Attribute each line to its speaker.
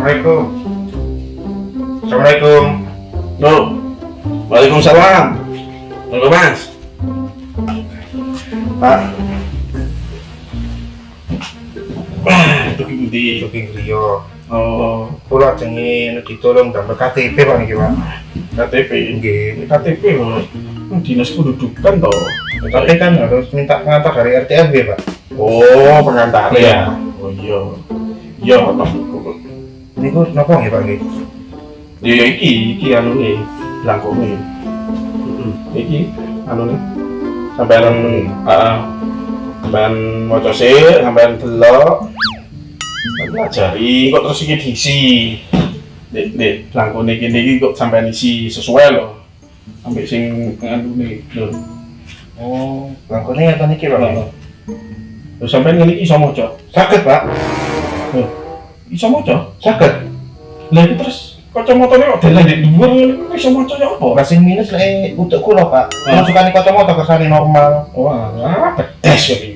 Speaker 1: Assalamualaikum. Assalamualaikum.
Speaker 2: Loh, waalaikumsalam. Tunggu mas.
Speaker 1: Pak,
Speaker 2: Itu di.
Speaker 1: Joking Rio.
Speaker 2: Oh,
Speaker 1: Kula jengin ditolong damel KTP Pak niki, Pak.
Speaker 2: KTP.
Speaker 1: Nggih.
Speaker 2: KTP loh. Dinas kependudukan toh.
Speaker 1: Tapi kan harus minta pengantar dari RT RW, Pak.
Speaker 2: Oh, pengantar ya. Oh iya. Iya, Pak.
Speaker 1: Niku napa nggih, Pak nggih?
Speaker 2: Ya iki anu nih, belangkone. Iki anu nih. Sampean heeh. Sampean maca sik, sampean delok. Pelajari kok terus iki diisi. Dek, belangkone kene iki kok sampean isi sesuai loh. Sampai sing anu nih, lho.
Speaker 1: Oh, langkone ngaten niki, Pak.
Speaker 2: Lho sampean ngene iki iso maca.
Speaker 1: Saged, Pak.
Speaker 2: Lho, iso maca?
Speaker 1: Saged.
Speaker 2: Lah iki terus kacamatane kok deleh ndek dhuwur ngene iki iso maca ya apa?
Speaker 1: Lah sing minus lek utek kula, Pak. Masukane kacamata kersane normal.
Speaker 2: Wah, bedes ya iki.